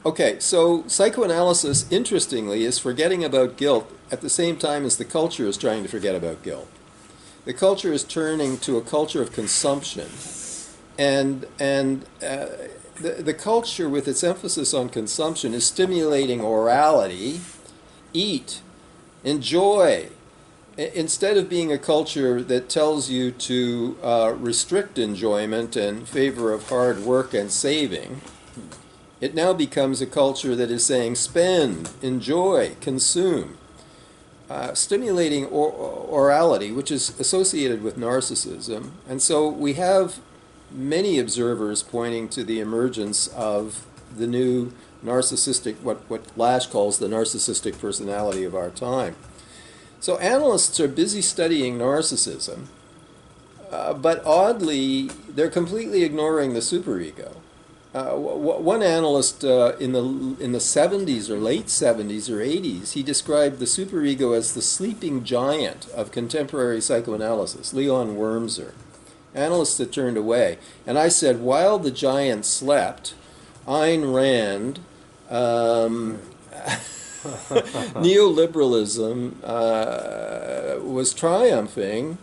Okay, so psychoanalysis, interestingly, is forgetting about guilt at the same time as the culture is trying to forget about guilt. The culture is turning to a culture of consumption, and the culture, with its emphasis on consumption, is stimulating orality, eat, enjoy, instead of being a culture that tells you to restrict enjoyment in favor of hard work and saving. It now becomes a culture that is saying spend, enjoy, consume, stimulating orality, which is associated with narcissism. And so we have many observers pointing to the emergence of the new narcissistic, what Lash calls the narcissistic personality of our time. So analysts are busy studying narcissism, but oddly, they're completely ignoring the superego. One analyst in the 70s or late 70s or 80s, he described the superego as the sleeping giant of contemporary psychoanalysis, Leon Wurmser. Analysts had turned away. And I said, while the giant slept, Ayn Rand, neoliberalism was triumphing.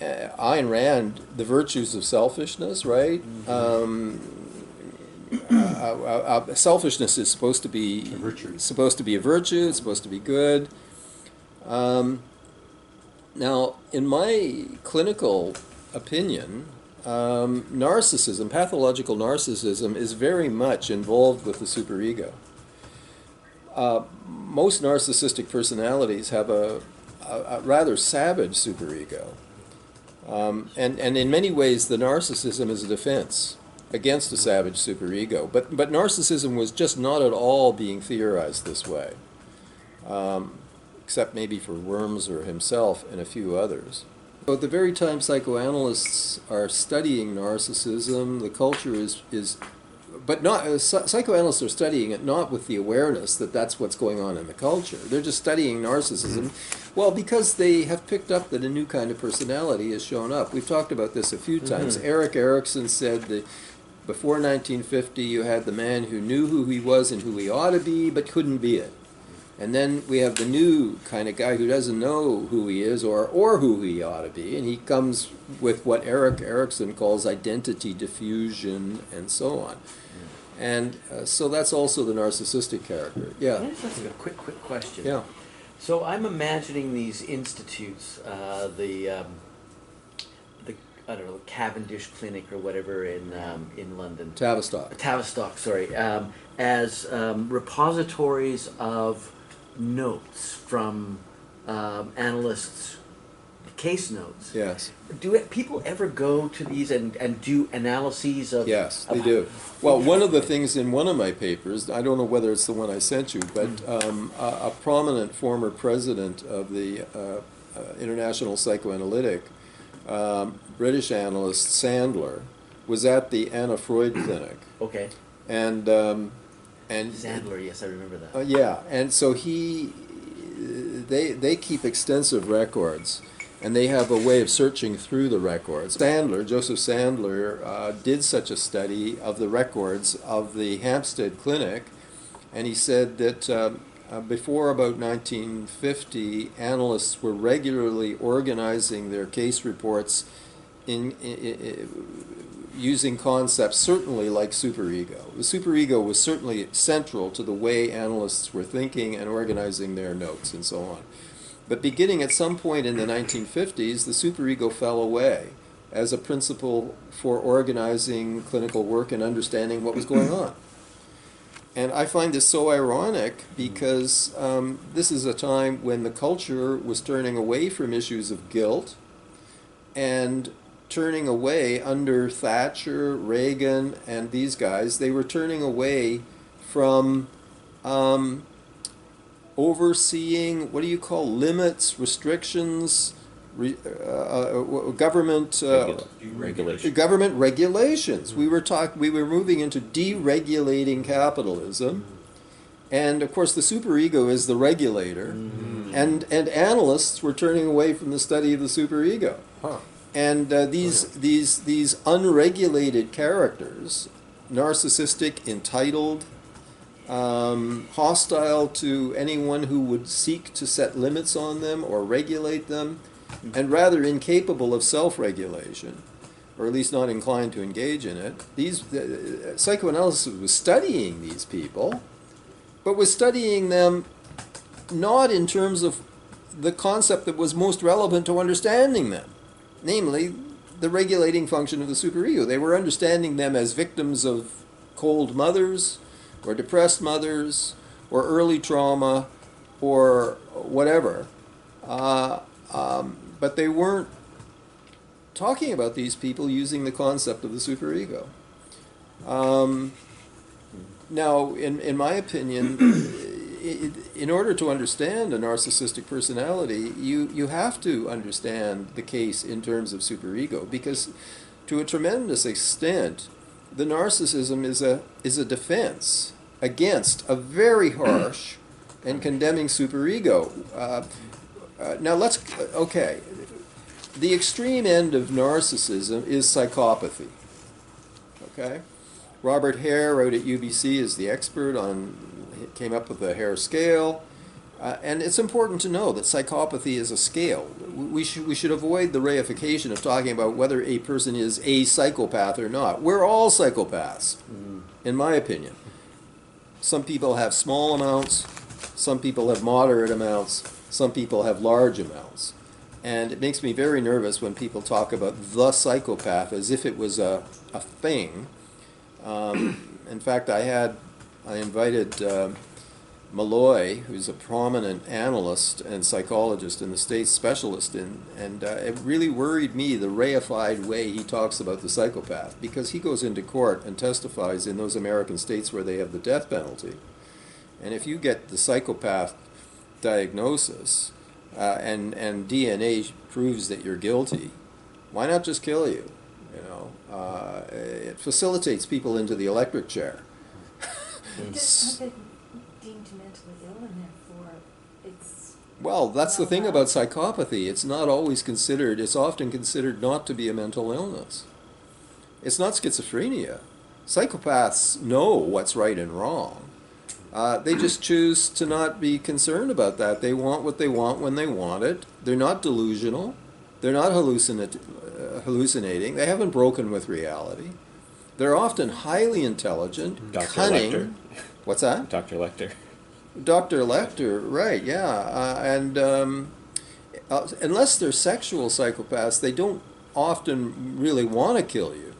Ayn Rand, the virtues of selfishness, right? Selfishness is supposed to be a virtue. It's supposed to be good. Now, in my clinical opinion, narcissism, pathological narcissism, is very much involved with the superego. Most narcissistic personalities have a rather savage superego. And in many ways, the narcissism is a defense against a savage superego. But narcissism was just not at all being theorized this way, except maybe for Wurmser himself and a few others. So at the very time psychoanalysts are studying narcissism, the culture is but not psychoanalysts are studying it not with the awareness that that's what's going on in the culture. They're just studying narcissism, well, because they have picked up that a new kind of personality has shown up. We've talked about this a few times. Erik Erikson said that before 1950, you had the man who knew who he was and who he ought to be, but couldn't be it. And then we have the new kind of guy who doesn't know who he is or who he ought to be, and he comes with what Erik Erikson calls identity diffusion and so on. And so that's also the narcissistic character. Yeah. Can I just ask a quick question? Yeah. So I'm imagining these institutes, the I don't know, Cavendish Clinic or whatever in London. Tavistock, sorry, as repositories of notes from analysts' case notes. Yes. Do people ever go to these and do analyses of? Yes, they do. Well, one of the things in one of my papers, I don't know whether it's the one I sent you, but a prominent former president of the International Psychoanalytic, British analyst Sandler, was at the Anna Freud Clinic. Okay. And Sandler, yes, I remember that. Yeah, and so they keep extensive records, and they have a way of searching through the records. Joseph Sandler, did such a study of the records of the Hampstead Clinic, and he said that before about 1950, analysts were regularly organizing their case reports in using concepts certainly like superego. The superego was certainly central to the way analysts were thinking and organizing their notes and so on. But beginning at some point in the 1950s, the superego fell away as a principle for organizing clinical work and understanding what was going on. And I find this so ironic because this is a time when the culture was turning away from issues of guilt and turning away under Thatcher, Reagan, and these guys. They were turning away from overseeing, what do you call, limits, restrictions, government regulations. We were moving into deregulating capitalism, and of course the superego is the regulator, and analysts were turning away from the study of the superego. And these unregulated characters, narcissistic, entitled, hostile to anyone who would seek to set limits on them or regulate them, and rather incapable of self-regulation, or at least not inclined to engage in it. Psychoanalysis was studying these people, but was studying them not in terms of the concept that was most relevant to understanding them, namely the regulating function of the superego. They were understanding them as victims of cold mothers, or depressed mothers, or early trauma, or whatever. But they weren't talking about these people using the concept of the superego. Now, in my opinion, in order to understand a narcissistic personality, you have to understand the case in terms of superego, because to a tremendous extent, the narcissism is a defense against a very harsh and condemning superego. Now okay, the extreme end of narcissism is psychopathy. Okay, Robert Hare wrote at UBC as the expert on, came up with the Hare scale, and it's important to know that psychopathy is a scale. We should avoid the reification of talking about whether a person is a psychopath or not. We're all psychopaths, in my opinion. Some people have small amounts, some people have moderate amounts, some people have large amounts. And it makes me very nervous when people talk about the psychopath as if it was a thing. In fact, I invited Malloy, who's a prominent analyst and psychologist in the States, specialist in, and it really worried me the reified way he talks about the psychopath, because he goes into court and testifies in those American states where they have the death penalty. And if you get the psychopath diagnosis and DNA proves that you're guilty, why not just kill you? You know, it facilitates people into the electric chair. Deemed mentally ill, and therefore it's... Well, that's the thing about psychopathy. It's not always considered, it's often considered not to be a mental illness. It's not schizophrenia. Psychopaths know what's right and wrong. They just choose to not be concerned about that. They want what they want when they want it. They're not delusional. They're not hallucinating. They haven't broken with reality. They're often highly intelligent, Dr. cunning. Lecter. What's that? Dr. Lecter. Dr. Lecter, right, yeah. Unless they're sexual psychopaths, they don't often really want to kill you.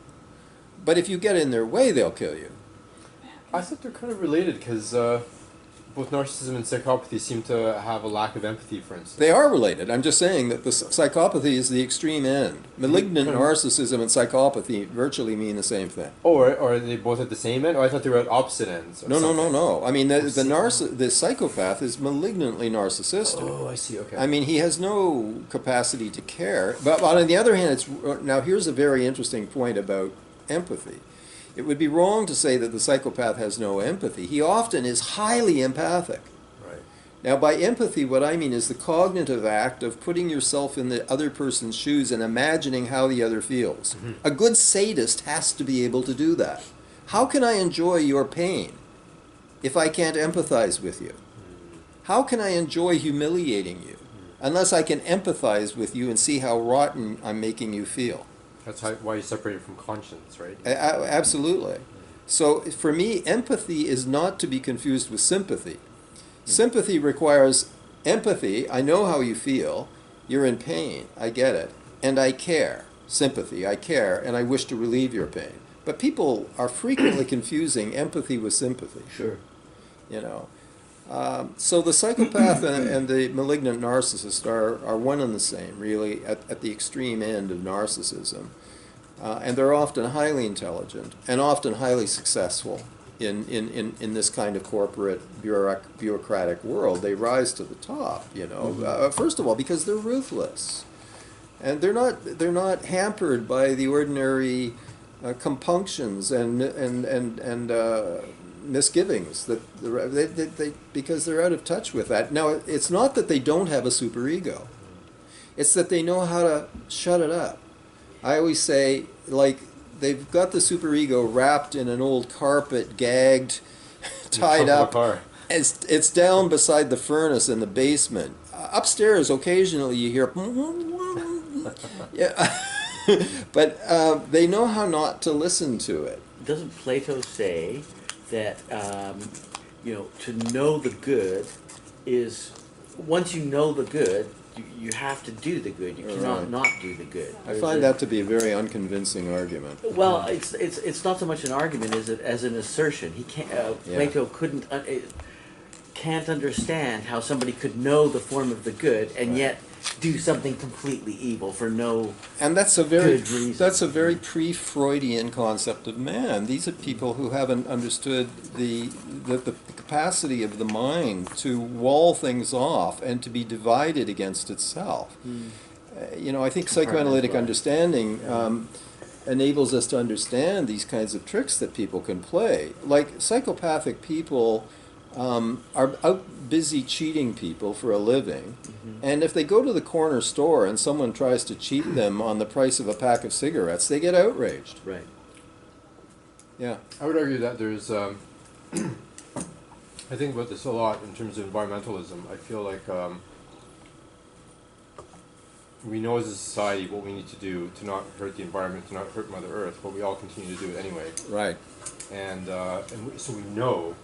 But if you get in their way, they'll kill you. I thought they're kind of related, because both narcissism and psychopathy seem to have a lack of empathy, for instance. They are related. I'm just saying that the psychopathy is the extreme end. Malignant narcissism and psychopathy virtually mean the same thing. Oh, or are they both at the same end? Oh, I thought they were at opposite ends. Or No. I mean, the psychopath is malignantly narcissistic. Oh, I see, okay. I mean, he has no capacity to care. But on the other hand, now here's a very interesting point about empathy. It would be wrong to say that the psychopath has no empathy. He often is highly empathic. Right. Now, by empathy, what I mean is the cognitive act of putting yourself in the other person's shoes and imagining how the other feels. Mm-hmm. A good sadist has to be able to do that. How can I enjoy your pain if I can't empathize with you? How can I enjoy humiliating you unless I can empathize with you and see how rotten I'm making you feel? That's why you separate it from conscience, right? Absolutely. So for me, empathy is not to be confused with sympathy. Sympathy requires empathy. I know how you feel. You're in pain. I get it. And I care. Sympathy. I care, and I wish to relieve your pain. But people are frequently confusing empathy with sympathy. Sure. You know. So the psychopath and the malignant narcissist are one and the same, really, at the extreme end of narcissism. And they're often highly intelligent and often highly successful in this kind of corporate bureaucratic world. They rise to the top, you know. First of all, because they're ruthless. And they're not hampered by the ordinary compunctions and misgivings because they're out of touch with that. Now, it's not that they don't have a superego. It's that they know how to shut it up. I always say, like, they've got the superego wrapped in an old carpet, gagged, tied trunk of a up. car. It's down beside the furnace in the basement. Upstairs, occasionally you hear, yeah, but they know how not to listen to it. Doesn't Plato say that to know the good is, once you know the good, you have to do the good. You cannot Right. not do the good. I find that to be a very unconvincing argument. Well, it's not so much an argument as an assertion. He can't. Plato can't understand how somebody could know the form of the good and yet do something completely evil for no And that's a good reason. that's a very pre-Freudian concept of man. These are people who haven't understood the capacity of the mind to wall things off and to be divided against itself. I think psychoanalytic understanding enables us to understand these kinds of tricks that people can play. Like psychopathic people are out busy cheating people for a living, and if they go to the corner store and someone tries to cheat them on the price of a pack of cigarettes, they get outraged. Right. Yeah. I would argue that there's, I think about this a lot in terms of environmentalism. I feel like we know as a society what we need to do to not hurt the environment, to not hurt Mother Earth, but we all continue to do it anyway. Right. So we know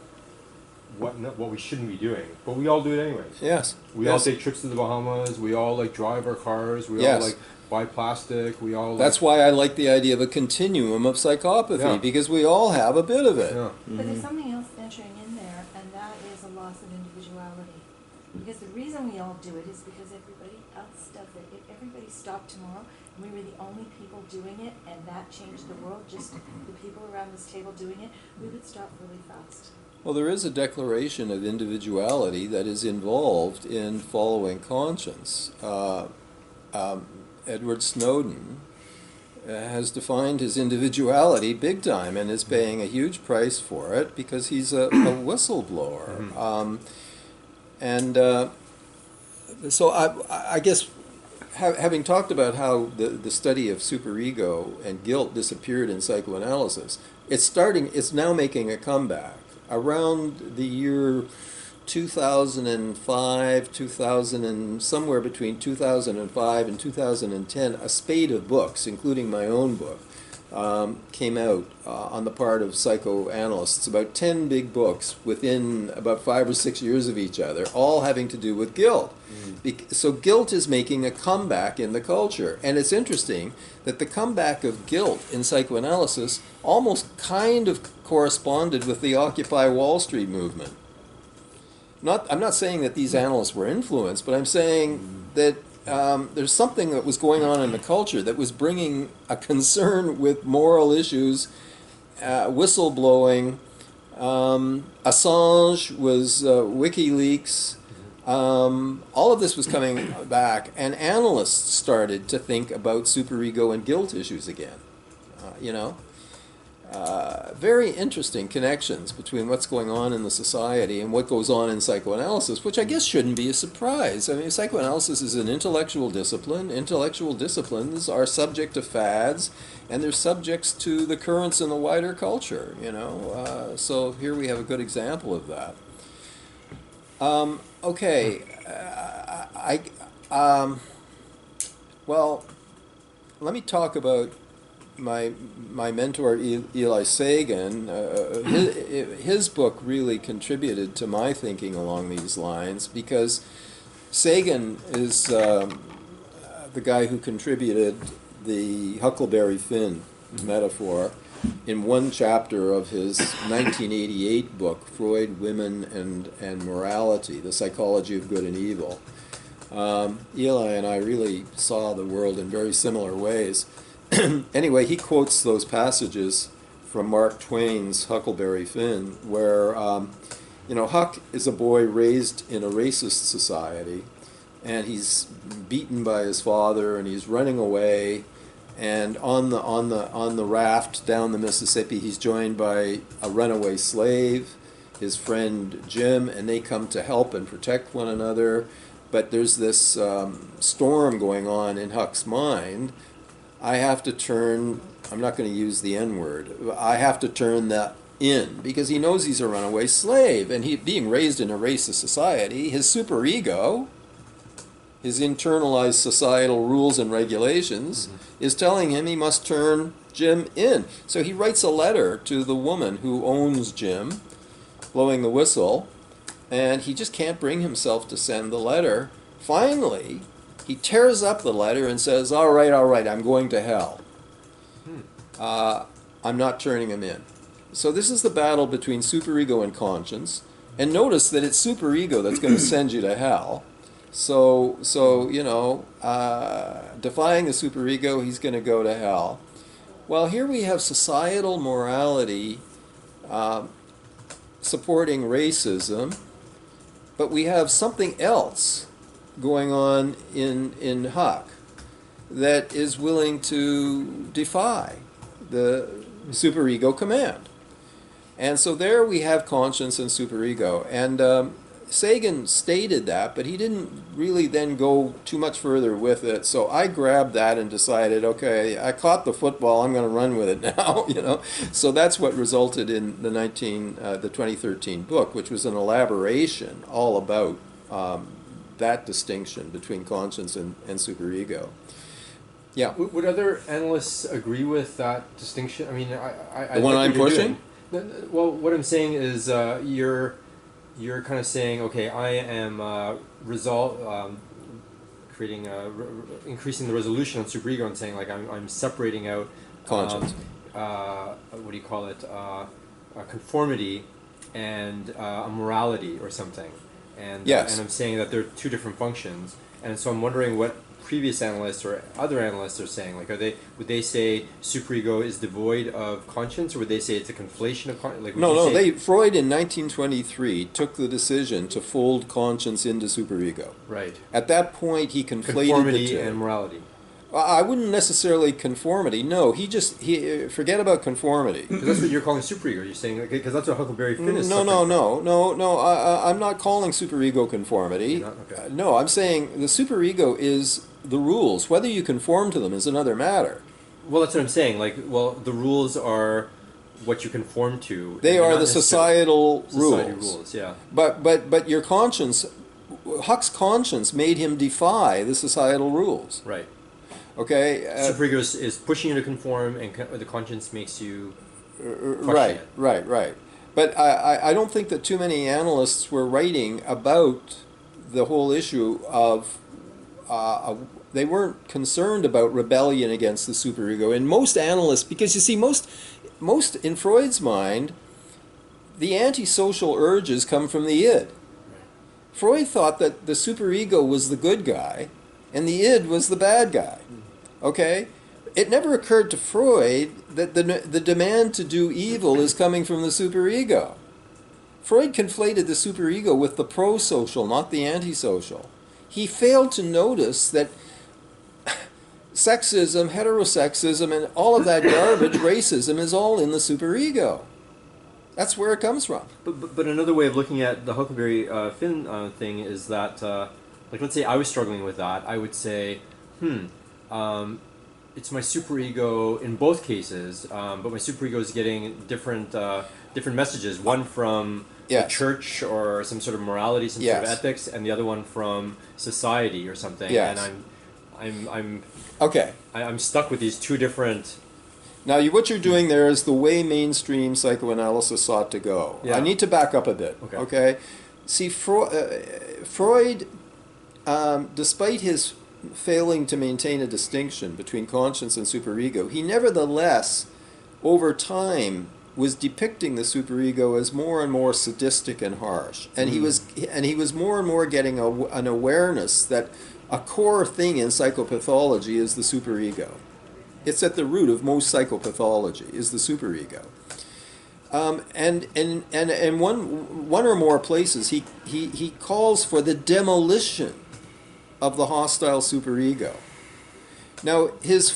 what we shouldn't be doing, but we all do it anyway. Yes. We all take trips to the Bahamas. We all drive our cars. We all buy plastic. We all. That's why I like the idea of a continuum of psychopathy, because we all have a bit of it. Yeah. But there's something else entering in there, and that is a loss of individuality. Because the reason we all do it is because everybody else does it. If everybody stopped tomorrow and we were the only people doing it, and that changed the world, just the people around this table doing it, we would stop really fast. Well, there is a declaration of individuality that is involved in following conscience. Edward Snowden has defined his individuality big time and is paying a huge price for it because he's a whistleblower. So I guess having talked about how the study of superego and guilt disappeared in psychoanalysis, it's now making a comeback. Around the year 2005, somewhere between 2005 and 2010, a spate of books, including my own book, came out on the part of psychoanalysts. About 10 big books within about 5 or 6 years of each other, all having to do with guilt. So guilt is making a comeback in the culture. And it's interesting that the comeback of guilt in psychoanalysis almost kind of corresponded with the Occupy Wall Street movement. I'm not saying that these analysts were influenced, but I'm saying that there's something that was going on in the culture that was bringing a concern with moral issues, whistleblowing. Assange was WikiLeaks. All of this was coming back, and analysts started to think about superego and guilt issues again. Very interesting connections between what's going on in the society and what goes on in psychoanalysis, which I guess shouldn't be a surprise. I mean, psychoanalysis is an intellectual discipline. Intellectual disciplines are subject to fads, and they're subjects to the currents in the wider culture, So here we have a good example of that. Okay. Well, let me talk about my mentor Eli Sagan. His book really contributed to my thinking along these lines, because Sagan is the guy who contributed the Huckleberry Finn metaphor in one chapter of his 1988 book, Freud, Women and Morality, The Psychology of Good and Evil. Eli and I really saw the world in very similar ways. Anyway, he quotes those passages from Mark Twain's Huckleberry Finn, where, Huck is a boy raised in a racist society, and he's beaten by his father, and he's running away, and on the raft down the Mississippi, he's joined by a runaway slave, his friend Jim, and they come to help and protect one another. But there's this storm going on in Huck's mind. I have to turn, I'm not going to use the N-word, I have to turn that in because he knows he's a runaway slave, and he being raised in a racist society, his superego, his internalized societal rules and regulations, is telling him he must turn Jim in. So he writes a letter to the woman who owns Jim, blowing the whistle, and he just can't bring himself to send the letter. Finally, he tears up the letter and says, all right, I'm going to hell. I'm not turning him in. So this is the battle between superego and conscience. And notice that it's superego that's going to send you to hell. So you know, defying the superego, he's going to go to hell. Well, here we have societal morality supporting racism, but we have something else going on in Huck that is willing to defy the superego command. And so there we have conscience and superego. And Sagan stated that, but he didn't really then go too much further with it. So I grabbed that and decided, okay, I caught the football, I'm going to run with it now, you know. So that's what resulted in the 2013 book, which was an elaboration all about that distinction between conscience and superego. Yeah. Would other analysts agree with that distinction? I mean, I the one I'm pushing? Well, what I'm saying is you're kind of saying, okay, I am creating increasing the resolution on superego and saying like I'm separating out conscience. What do you call it? Conformity and a morality or something. And yes. And I'm saying that they're two different functions. And so I'm wondering what previous analysts or other analysts are saying. Like, would they say superego is devoid of conscience, or would they say it's a conflation of conscience? Like, no. Freud in 1923 took the decision to fold conscience into superego. Right. At that point, he conflated conformity the two. And morality. I wouldn't necessarily conformity. No, he forget about conformity. Because that's what you're calling superego. You're saying because that's what Huckleberry Finn is. No. I'm not calling superego conformity. Not? Okay. No, I'm saying the superego is the rules. Whether you conform to them is another matter. Well, that's what I'm saying. Like, well, the rules are what you conform to. They are the societal rules. Yeah. But your conscience, Huck's conscience made him defy the societal rules. Right. Okay. Superego is pushing you to conform, and the conscience makes you right. But I don't think that too many analysts were writing about the whole issue of they weren't concerned about rebellion against the superego. And most analysts, because you see, most in Freud's mind, the antisocial urges come from the id. Freud thought that the superego was the good guy, and the id was the bad guy. Okay? It never occurred to Freud that the demand to do evil is coming from the superego. Freud conflated the superego with the pro-social, not the antisocial. He failed to notice that sexism, heterosexism, and all of that garbage, racism, is all in the superego. That's where it comes from. But another way of looking at the Huckleberry Finn thing is that, like, let's say I was struggling with that, I would say, it's my superego in both cases, but my superego is getting different messages. One from the church or some sort of morality, some sort of ethics, and the other one from society or something. Yes. And I'm okay. I'm stuck with these two different. Now, what you're doing there is the way mainstream psychoanalysis sought to go. Yeah. I need to back up a bit. Okay? See, Freud, despite his failing to maintain a distinction between conscience and superego, he nevertheless, over time, was depicting the superego as more and more sadistic and harsh, and he was more and more getting an awareness that a core thing in psychopathology is the superego. It's at the root of most psychopathology is the superego. And in one or more places he calls for the demolition of the hostile superego. Now, his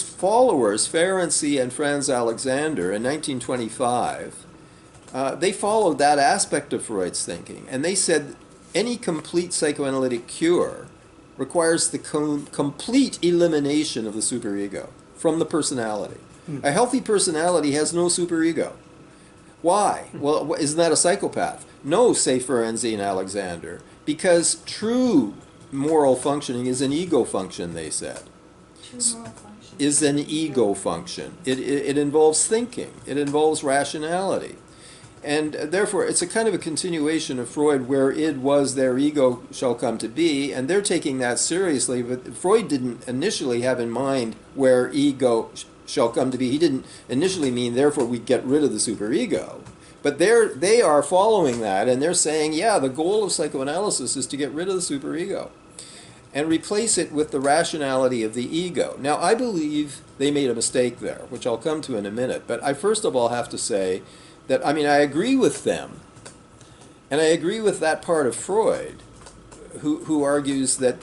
followers, Ferenczi and Franz Alexander, in 1925, they followed that aspect of Freud's thinking, and they said any complete psychoanalytic cure requires the complete elimination of the superego from the personality. A healthy personality has no superego. Why? Well, isn't that a psychopath? No, say Ferenczi and Alexander, because true moral functioning is an ego function, they said. True moral function Is an ego function. It involves thinking. It involves rationality. And therefore, it's a kind of a continuation of Freud, where id was their ego shall come to be, and they're taking that seriously. But Freud didn't initially have in mind where ego shall come to be. He didn't initially mean, therefore, we get rid of the superego. But they are following that, and they're saying, yeah, the goal of psychoanalysis is to get rid of the superego and replace it with the rationality of the ego. Now, I believe they made a mistake there, which I'll come to in a minute. But I first of all have to say that, I agree with them, and I agree with that part of Freud, who argues that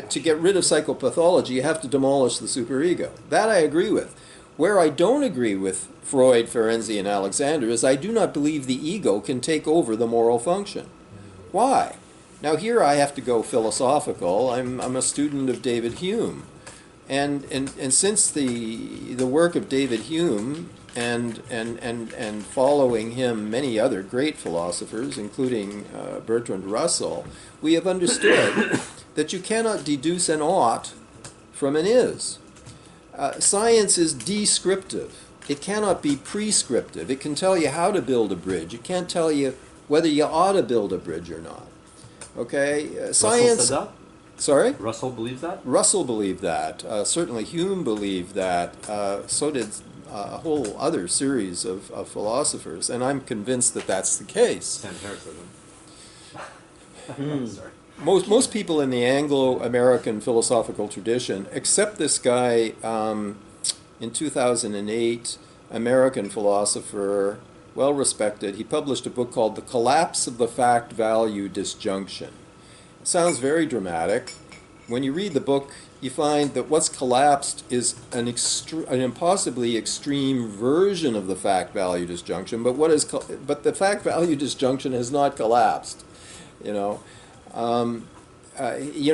to get rid of psychopathology, you have to demolish the superego. That I agree with. Where I don't agree with Freud, Ferenczi, and Alexander is I do not believe the ego can take over the moral function. Why? Now here I have to go philosophical. I'm a student of David Hume. And since the work of David Hume and following him many other great philosophers, including Bertrand Russell, we have understood that you cannot deduce an ought from an is. Science is descriptive. It cannot be prescriptive. It can tell you how to build a bridge. It can't tell you whether you ought to build a bridge or not. Okay? Science. Russell said that? Sorry? Russell believes that? Russell believed that. Certainly Hume believed that. So did a whole other series of philosophers. And I'm convinced that that's the case. Sam Harris doesn't. Sorry. Most people in the Anglo-American philosophical tradition, except this guy in 2008, American philosopher, well respected, he published a book called The Collapse of the Fact-Value Disjunction. It sounds very dramatic. When you read the book, you find that what's collapsed is an impossibly extreme version of the fact-value disjunction, but the fact-value disjunction has not collapsed, you know.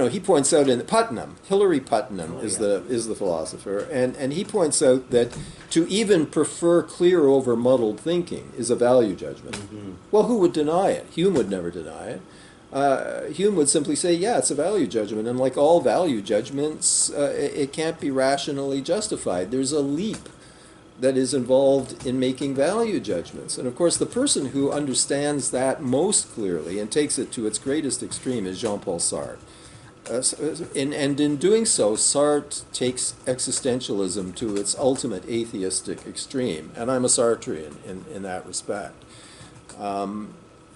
He points out in Putnam, Hilary Putnam is the philosopher, and he points out that to even prefer clear over muddled thinking is a value judgment. Mm-hmm. Well, who would deny it? Hume would never deny it. Hume would simply say, yeah, it's a value judgment, and like all value judgments, it can't be rationally justified. There's a leap that is involved in making value judgments. And of course, the person who understands that most clearly and takes it to its greatest extreme is Jean-Paul Sartre. And in doing so, Sartre takes existentialism to its ultimate atheistic extreme. And I'm a Sartrean in that respect.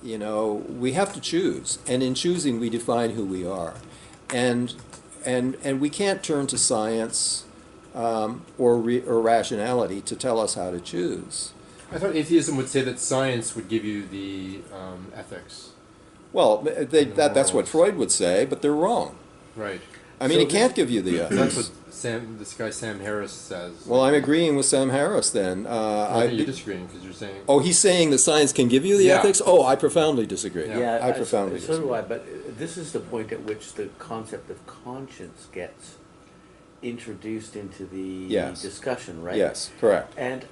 We have to choose. And in choosing, we define who we are. And we can't turn to science or rationality to tell us how to choose. I thought atheism would say that science would give you the ethics. Well, that's what Freud would say, but they're wrong. Right. It can't give you the ethics. That's what this guy Sam Harris says. Well, I'm agreeing with Sam Harris then. I think you're disagreeing because you're saying... Oh, he's saying that science can give you the ethics? Oh, I profoundly disagree. Yeah, I profoundly disagree. So do I, but this is the point at which the concept of conscience gets introduced into the discussion, right? Yes, correct. And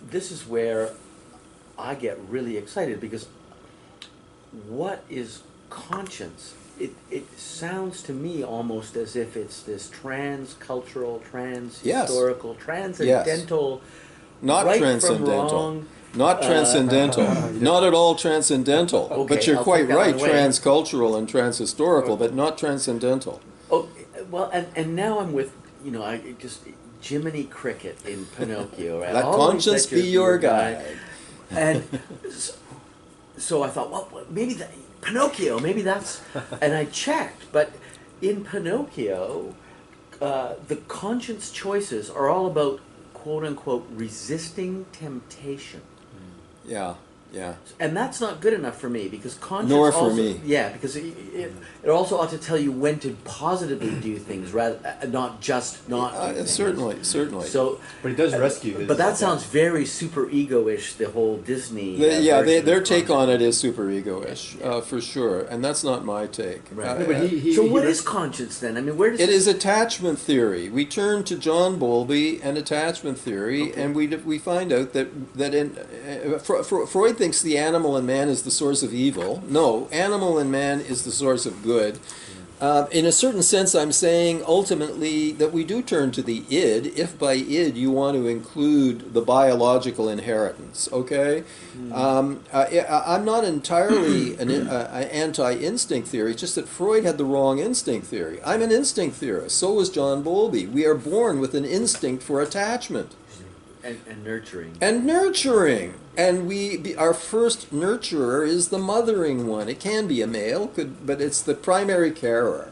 this is where I get really excited, because what is conscience? It sounds to me almost as if it's this trans-cultural, trans-historical, transcendental, not right transcendental. From wrong, not transcendental. Not at all transcendental. Okay, but you're I'll quite take that right, one away. transcultural and transhistorical, but not transcendental. Oh, well, and now I'm with, I just Jiminy Cricket in Pinocchio, right? Let Always conscience be your guide. And so I thought, well, maybe Pinocchio, maybe that's, and I checked, but in Pinocchio, the conscience choices are all about, quote unquote, resisting temptation. Yeah. Yeah. And that's not good enough for me, because conscience Nor for also, me. Yeah, because it also ought to tell you when to positively do things, rather not just not do things. Certainly. So, But it does rescue his. but that sounds very superego-ish, the whole Disney. Their version take of on it is superego-ish, for sure, and that's not my take. Right. No, but So what is conscience then? I mean, where does It is attachment theory. We turn to John Bowlby and attachment theory, and we find out that in Freud thinks the animal in man is the source of evil. No, animal in man is the source of good. In a certain sense, I'm saying ultimately that we do turn to the id, if by id you want to include the biological inheritance, okay? I'm not entirely an anti-instinct theory, it's just that Freud had the wrong instinct theory. I'm an instinct theorist, so was John Bowlby. We are born with an instinct for attachment. and nurturing. And nurturing. And our first nurturer is the mothering one. It can be a male, but it's the primary carer.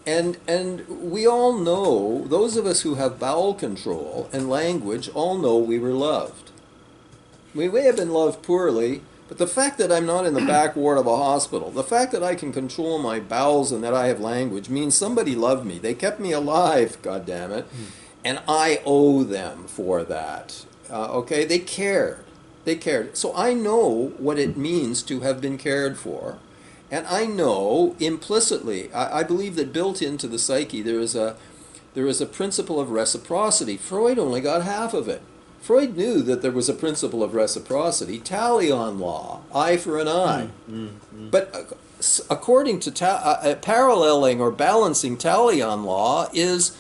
And we all know, those of us who have bowel control and language all know we were loved. We may have been loved poorly, but the fact that I'm not in the back ward of a hospital, the fact that I can control my bowels and that I have language means somebody loved me. They kept me alive, goddammit. And I owe them for that. Okay, they cared. They cared. So I know what it means to have been cared for. And I know implicitly, I believe that built into the psyche there is a principle of reciprocity. Freud only got half of it. Freud knew that there was a principle of reciprocity, talion law, eye for an eye. But according to paralleling or balancing talion law is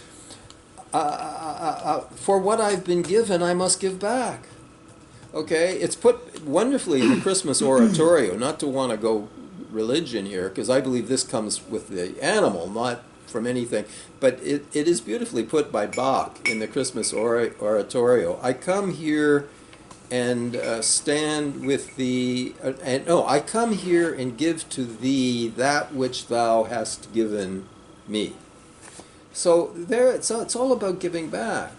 for what I've been given, I must give back. Okay, it's put wonderfully in the Christmas oratorio, not to want to go religion here, because I believe this comes with the animal, not from anything, but it is beautifully put by Bach in the Christmas oratorio. I come here and stand with thee, I come here and give to thee that which thou hast given me. So there, it's all about giving back,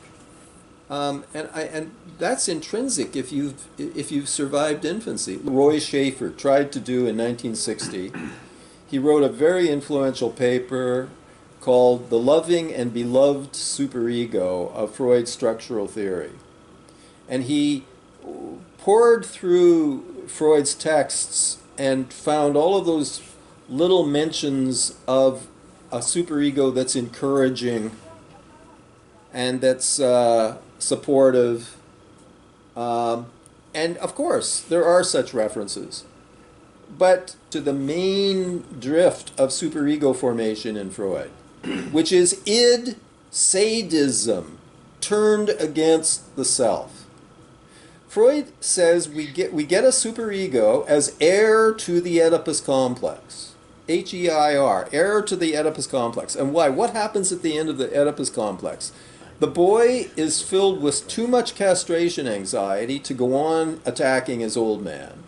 and that's intrinsic if you've survived infancy. Roy Schaefer tried to do in 1960. He wrote a very influential paper called "The Loving and Beloved Superego of Freud's Structural Theory," and he pored through Freud's texts and found all of those little mentions of a superego that's encouraging and that's supportive. And of course, there are such references. But to the main drift of superego formation in Freud, which is id sadism turned against the self. Freud says we get a superego as heir to the Oedipus complex. H-E-I-R, heir to the Oedipus complex. And why? What happens at the end of the Oedipus complex? The boy is filled with too much castration anxiety to go on attacking his old man,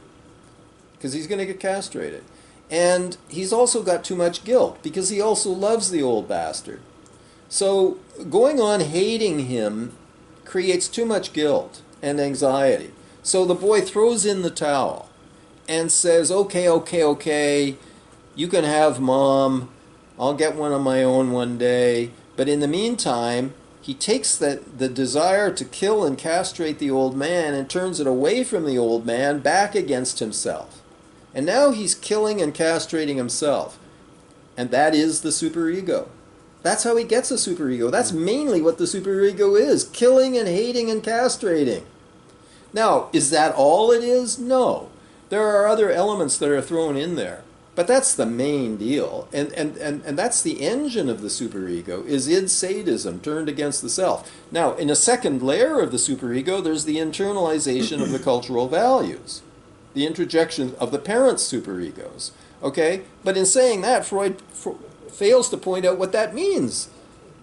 because he's going to get castrated. And he's also got too much guilt, because he also loves the old bastard. So going on hating him creates too much guilt and anxiety. So the boy throws in the towel and says, okay, you can have mom, I'll get one of my own one day. But in the meantime, he takes the desire to kill and castrate the old man and turns it away from the old man back against himself. And now he's killing and castrating himself. And that is the superego. That's how he gets a superego. That's mainly what the superego is, killing and hating and castrating. Now, is that all it is? No. There are other elements that are thrown in there. But that's the main deal, and that's the engine of the superego, is id sadism turned against the self. Now, in a second layer of the superego, there's the internalization of the cultural values, the introjection of the parents' superegos, okay? But in saying that, Freud fails to point out what that means.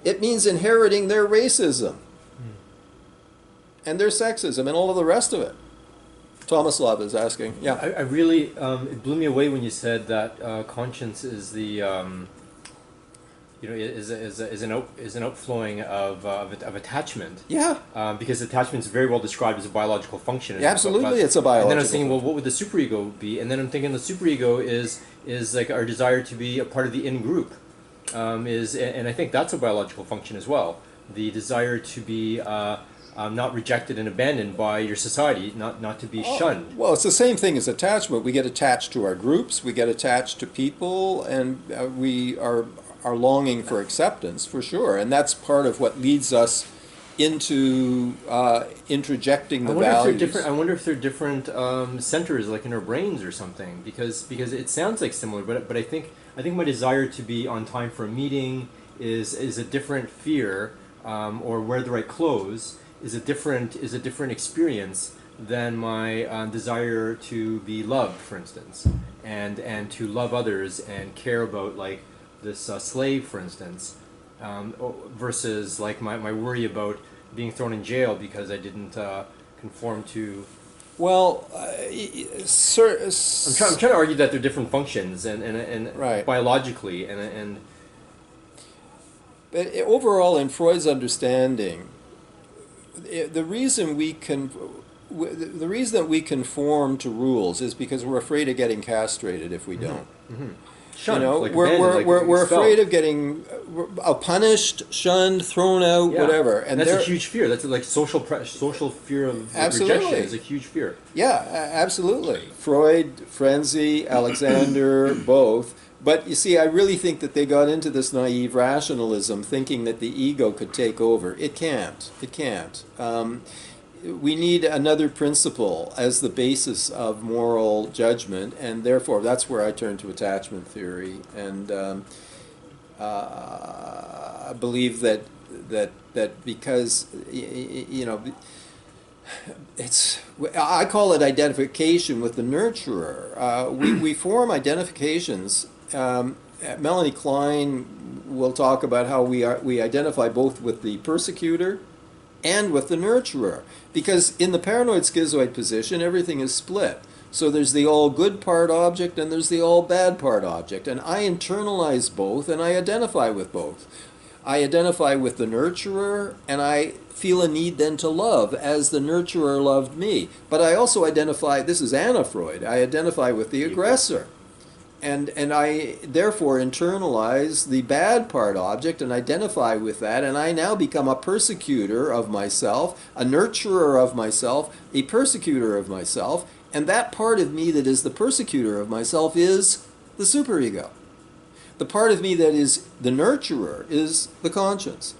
It means inheriting their racism and their sexism and all of the rest of it. Tomislav is asking. Yeah. I really, it blew me away when you said that conscience is the, is an outflowing of attachment. Yeah. Because attachment is very well described as a biological function. Yeah, absolutely, it's a biological. And then I was thinking, well, what would the superego be? And then I'm thinking the superego is like our desire to be a part of the in-group. And I think that's a biological function as well. The desire to be not rejected and abandoned by your society, not to be shunned. Well, it's the same thing as attachment. We get attached to our groups, we get attached to people, and we are longing for acceptance, for sure. And that's part of what leads us into interjecting the values. I wonder if they're different centers, like in our brains or something, because it sounds like similar, but I think my desire to be on time for a meeting is a different fear, or wear the right clothes is a different experience than my desire to be loved, for instance, and to love others and care about like this slave, for instance, versus like my worry about being thrown in jail because I didn't conform to. Well, I'm trying to argue that they're different functions and right. Biologically and. But overall, in Freud's understanding, the reason that we conform to rules is because we're afraid of getting castrated if we don't. Mm-hmm. Shunned, you know, like we're afraid of getting punished, shunned, thrown out, whatever. And that's a huge fear. That's like social fear of rejection is a huge fear. Yeah, absolutely. Freud, Frenzy, Alexander, both. But you see, I really think that they got into this naive rationalism, thinking that the ego could take over. It can't. It can't. We need another principle as the basis of moral judgment, and therefore that's where I turn to attachment theory. And I believe that because I call it identification with the nurturer. We form identifications. Melanie Klein will talk about how we identify both with the persecutor and with the nurturer, because in the paranoid schizoid position everything is split. So there's the all good part object and there's the all bad part object, and I internalize both and I identify with both. I identify with the nurturer and I feel a need then to love as the nurturer loved me. But I also identify, this is Anna Freud, I identify with the aggressor. And I therefore internalize the bad part object and identify with that, and I now become a persecutor of myself, a nurturer of myself, a persecutor of myself, and that part of me that is the persecutor of myself is the superego. The part of me that is the nurturer is the conscience.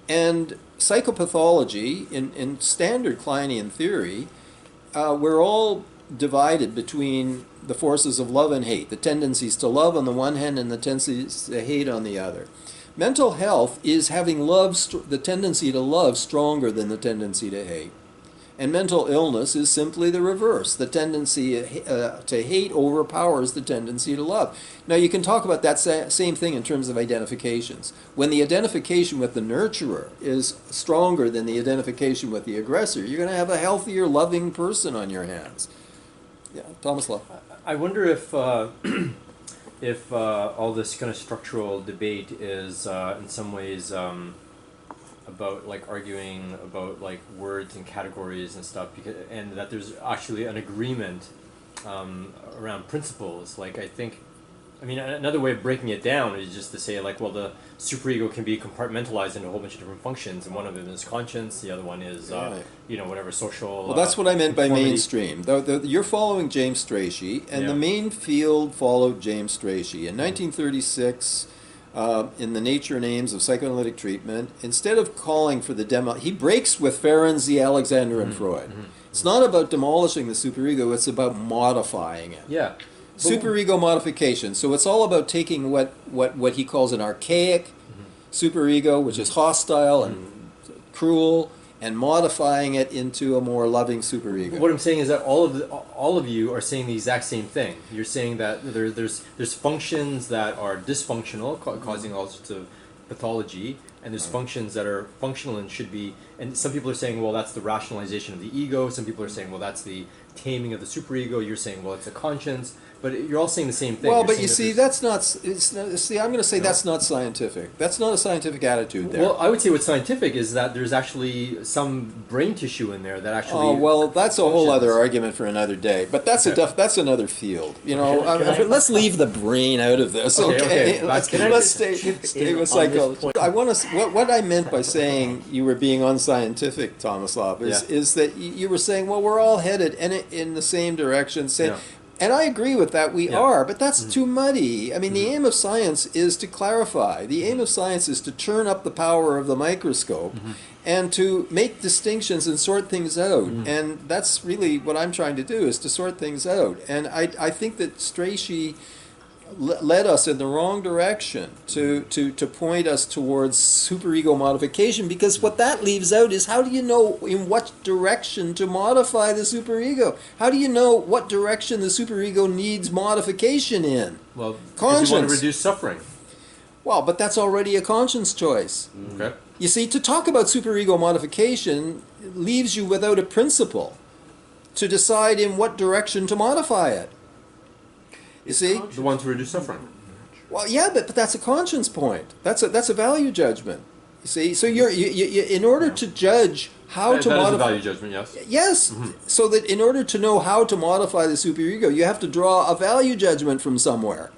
And psychopathology, in standard Kleinian theory, we're all divided between the forces of love and hate, the tendencies to love on the one hand and the tendencies to hate on the other. Mental health is having the tendency to love stronger than the tendency to hate. And mental illness is simply the reverse. The tendency to hate overpowers the tendency to love. Now you can talk about that same thing in terms of identifications. When the identification with the nurturer is stronger than the identification with the aggressor, you're going to have a healthier, loving person on your hands. Yeah, Thomas Love. I wonder if all this kind of structural debate is in some ways about like arguing about like words and categories and stuff, and that there's actually an agreement around principles. Like I mean, another way of breaking it down is just to say like, well, the superego can be compartmentalized into a whole bunch of different functions, and one of them is conscience, the other one is, whatever social. Well, that's what I meant by mainstream. You're following James Strachey, and the main field followed James Strachey. In 1936, in The Nature and Aims of Psychoanalytic Treatment, instead of calling for the he breaks with Ferenczi, Alexander, and Freud. Mm-hmm. It's not about demolishing the superego, it's about modifying it. Yeah. Superego modification. So it's all about taking what he calls an archaic superego, which is hostile and cruel, and modifying it into a more loving superego. What I'm saying is that all of you are saying the exact same thing. You're saying that there's functions that are dysfunctional, causing all sorts of pathology, and there's functions that are functional and should be. And some people are saying, well, that's the rationalization of the ego. Some people are saying, well, that's the taming of the superego. You're saying, well, it's a conscience, but you're all saying the same thing. Well, You're but saying you that see, that's not. See, I'm going to say that's not scientific. That's not a scientific attitude there. Well, I would say what's scientific is that there's actually some brain tissue in there that actually. Oh well, that's a whole other functions. argument for another day. But that's that's another field. You know, let's leave the brain out of this. Okay, let's stay with psychology. I want to. What I meant by saying you were being unscientific, Tomislav, is that you were saying, well, we're all headed in the same direction. And I agree with that, we are, but that's too muddy. I mean, the aim of science is to clarify. The aim of science is to turn up the power of the microscope and to make distinctions and sort things out. And that's really what I'm trying to do, is to sort things out. And I think that Strachey led us in the wrong direction to point us towards superego modification, because what that leaves out is, how do you know in what direction to modify the superego? How do you know what direction the superego needs modification in? Well, conscience. You want to reduce suffering. Well, but that's already a conscience choice. Okay. You see, to talk about superego modification leaves you without a principle to decide in what direction to modify it. You see? The one to reduce suffering. Well, yeah, but that's a conscience point. That's a value judgment. You see? So you in order to judge how to modify... That is a value judgment, yes. Yes. So that in order to know how to modify the superego, you have to draw a value judgment from somewhere.